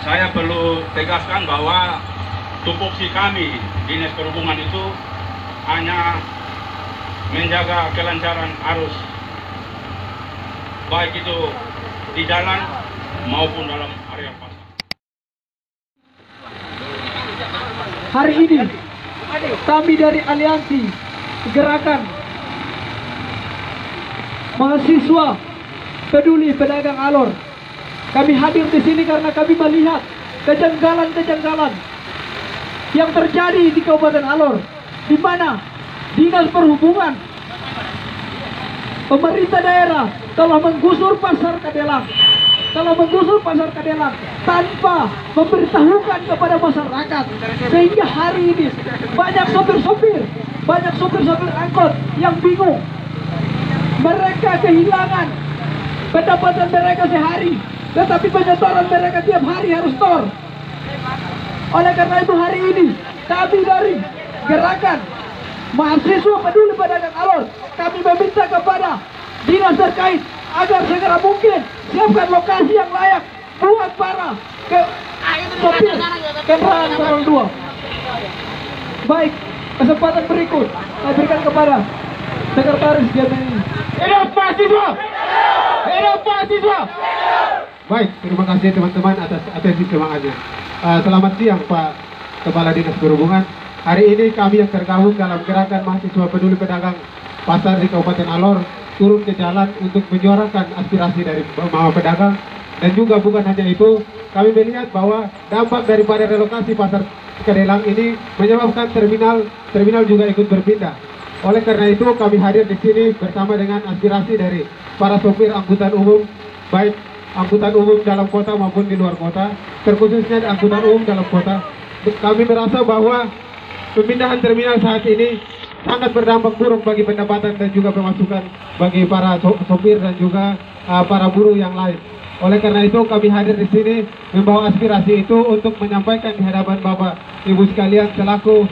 saya perlu tegaskan bahwa tupoksi kami Dinas Perhubungan itu hanya menjaga kelancaran arus, baik itu di jalan maupun dalam area pasar. Hari ini kami dari Aliansi Gerakan Mahasiswa Peduli Pedagang Alor, kami hadir di sini karena kami melihat kejanggalan-kejanggalan yang terjadi di Kabupaten Alor, di mana Dinas Perhubungan, pemerintah daerah telah menggusur pasar Kadelang, tanpa memberitahukan kepada masyarakat, sehingga hari ini banyak sopir-sopir angkot yang bingung. Mereka kehilangan pendapatan mereka sehari, tetapi penyetoran mereka tiap hari harus store. Oleh karena itu hari ini kami dari Gerakan Mahasiswa Peduli Pedagang Alor, kami meminta kepada dinas terkait agar segera mungkin siapkan lokasi yang layak buat para sopir kendaraan roda 2. Baik, kesempatan berikut saya berikan kepada Sekretaris Jenderal ini. Hidup mahasiswa! Hidup mahasiswa! Baik, terima kasih teman-teman atas atensi semangatnya. Selamat siang Pak Kepala Dinas Perhubungan. Hari ini kami yang tergabung dalam Gerakan Mahasiswa Peduli Pedagang Pasar di Kabupaten Alor turun ke jalan untuk menyuarakan aspirasi dari mama pedagang. Dan juga bukan hanya itu, kami melihat bahwa dampak daripada relokasi pasar Kadelang ini menyebabkan terminal juga ikut berpindah. Oleh karena itu kami hadir di sini bersama dengan aspirasi dari para sopir angkutan umum, baik angkutan umum dalam kota maupun di luar kota, terkhususnya di angkutan umum dalam kota. Kami merasa bahwa pemindahan terminal saat ini sangat berdampak buruk bagi pendapatan dan juga pemasukan bagi para sopir dan juga para buruh yang lain. Oleh karena itu kami hadir di sini membawa aspirasi itu untuk menyampaikan di hadapan Bapak Ibu sekalian selaku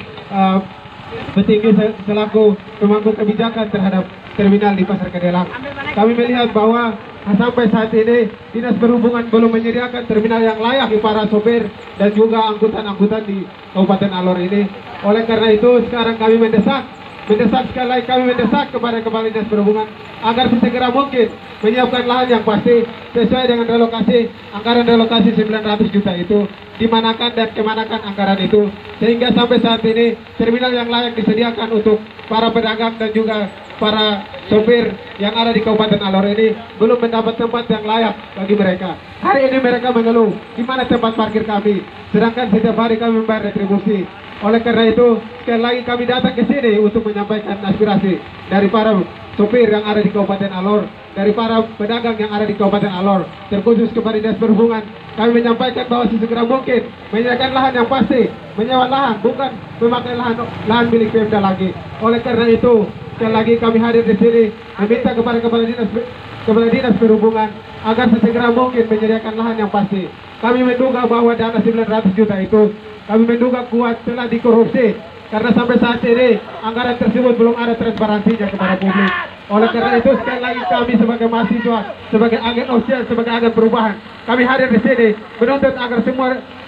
petinggi, selaku pemangku kebijakan terhadap terminal di Pasar Kadelang. Kami melihat bahwa sampai saat ini Dinas Perhubungan belum menyediakan terminal yang layak bagi para sopir dan juga angkutan-angkutan di Kabupaten Alor ini. Oleh karena itu sekarang kami mendesak sekali lagi kami mendesak kepada Kepala Dinas Perhubungan agar sesegera mungkin menyiapkan lahan yang pasti sesuai dengan anggaran relokasi 900 juta itu, dimanakan dan kemanakan anggaran itu, sehingga sampai saat ini terminal yang layak disediakan untuk para pedagang dan juga para sopir yang ada di Kabupaten Alor ini belum mendapat tempat yang layak bagi mereka. Hari ini mereka mengeluh, di mana tempat parkir kami, sedangkan setiap hari kami membayar retribusi. Oleh karena itu, sekali lagi kami datang ke sini untuk menyampaikan aspirasi dari para sopir yang ada di Kabupaten Alor, dari para pedagang yang ada di Kabupaten Alor, terkhusus kepada Dinas Perhubungan. Kami menyampaikan bahwa sesegera mungkin menyediakan lahan yang pasti, menyewa lahan, bukan memakai lahan milik Pemda lagi. Oleh karena itu, sekali lagi kami hadir di sini meminta kepada Kepala Dinas Perhubungan agar sesegera mungkin menyediakan lahan yang pasti. Kami menduga bahwa dana 900 juta itu kami menduga kuat telah dikorupsi, karena sampai saat ini anggaran tersebut belum ada transparansinya kepada publik. Oleh karena itu sekali lagi kami sebagai mahasiswa, sebagai agen sosial, sebagai agen perubahan, kami hadir di sini menuntut agar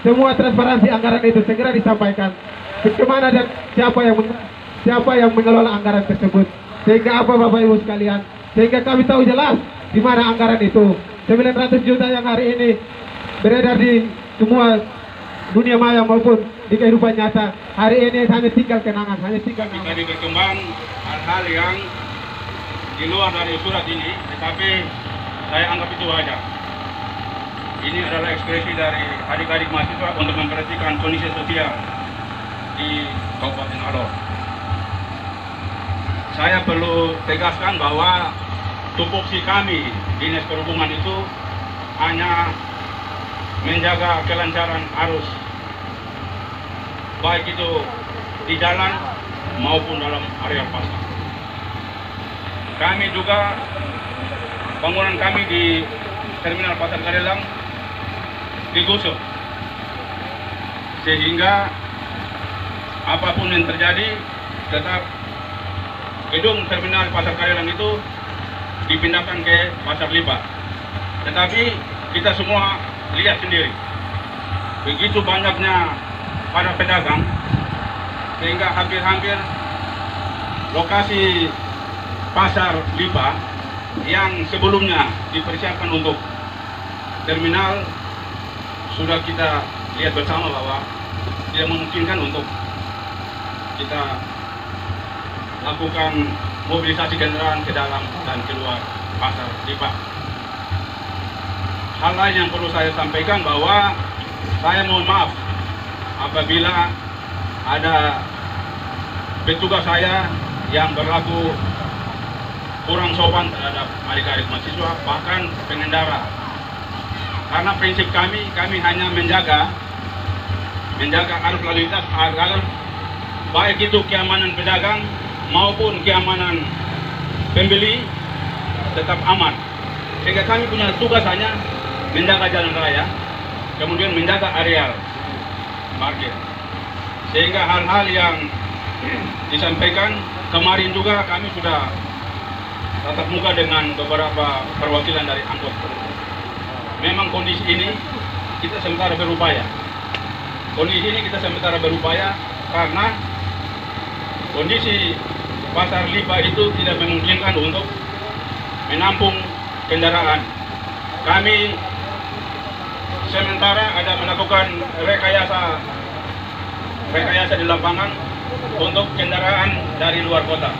semua transparansi anggaran itu segera disampaikan. Bagaimana dan siapa yang mengelola anggaran tersebut, sehingga apa Bapak Ibu sekalian, sehingga kami tahu jelas di mana anggaran itu. 900 juta yang hari ini beredar di semua dunia maya maupun di kehidupan nyata, hari ini hanya tinggal kenangan, Tadi berkembang hal-hal yang di luar dari surat ini, tetapi saya anggap itu wajar. Ini adalah ekspresi dari adik-adik mahasiswa untuk memperhatikan kondisi sosial di Kabupaten Alor. Saya perlu tegaskan bahwa tupoksi kami Dinas Perhubungan itu hanya menjaga kelancaran arus, baik itu di jalan maupun dalam area pasar. Kami juga, bangunan kami di Terminal Pasar Kadelang digusur, sehingga apapun yang terjadi tetap gedung Terminal Pasar Kadelang itu dipindahkan ke Pasar Lipat. Tetapi kita semua lihat sendiri begitu banyaknya para pedagang sehingga hampir-hampir lokasi pasar Lipa yang sebelumnya dipersiapkan untuk terminal sudah kita lihat bersama bahwa tidak memungkinkan untuk kita lakukan mobilisasi kendaraan ke dalam dan keluar pasar Lipa. Hal lain yang perlu saya sampaikan bahwa saya mohon maaf apabila ada petugas saya yang berlaku kurang sopan terhadap adik-adik mahasiswa, bahkan pengendara. Karena prinsip kami hanya menjaga arus lalu lintas agar baik itu keamanan pedagang maupun keamanan pembeli tetap aman. Sehingga kami punya tugas hanya menjaga jalan raya, kemudian menjaga areal parkir. Sehingga hal-hal yang disampaikan kemarin juga kami sudah tatap muka dengan beberapa perwakilan dari angkot. Memang kondisi ini kita sementara berupaya. Karena kondisi pasar Lipa itu tidak memungkinkan untuk menampung kendaraan. Kami sementara ada melakukan rekayasa di lapangan untuk kendaraan dari luar kota.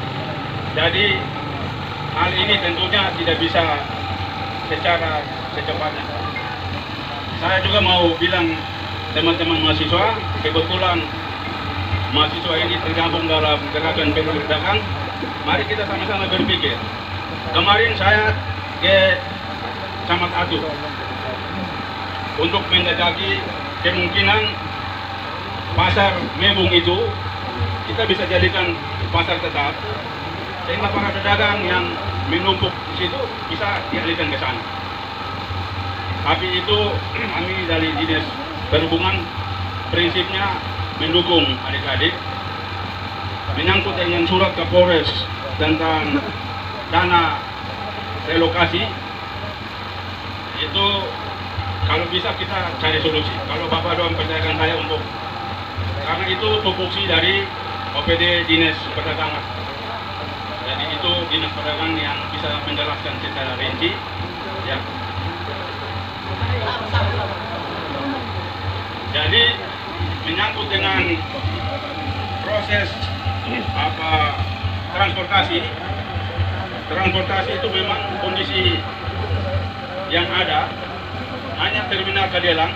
Jadi hal ini tentunya tidak bisa secara secepatnya. Saya juga mau bilang teman-teman mahasiswa, kebetulan mahasiswa ini tergabung dalam gerakan pedagang. Mari kita sama-sama berpikir. Kemarin saya ke Camat Atu untuk menjajaki kemungkinan pasar Mebung itu kita bisa jadikan pasar tetap, sehingga para pedagang yang menumpuk di situ bisa dialihkan ke sana. Tapi itu kami dari Dinas Perhubungan prinsipnya mendukung adik-adik. Menyangkut dengan surat Kapolres tentang dana relokasi, itu kalau bisa kita cari solusi. Kalau Bapak doang percayakan saya untuk, karena itu tupoksi dari OPD Dinas Perdagangan. Jadi itu Dinas Perdagangan yang bisa menjelaskan secara rinci. Ya. Jadi menyangkut dengan proses transportasi itu memang kondisi yang ada hanya terminal Kadelang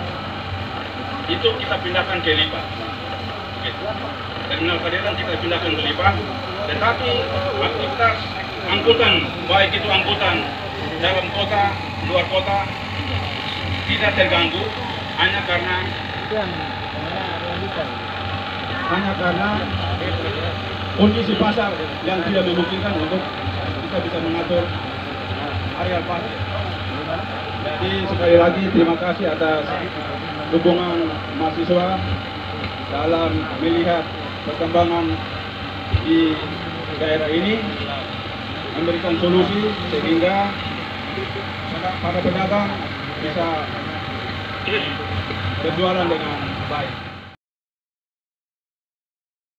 itu kita pindahkan ke Lipa. Terminal Kadelang kita pindahkan ke Lipa, tetapi aktivitas angkutan, baik itu angkutan dalam kota, luar kota, tidak terganggu hanya karena kondisi pasar yang tidak memungkinkan untuk kita bisa mengatur area parkir. Jadi sekali lagi terima kasih atas dukungan mahasiswa dalam melihat perkembangan di daerah ini, memberikan solusi sehingga para pedagang bisa berjualan dengan baik.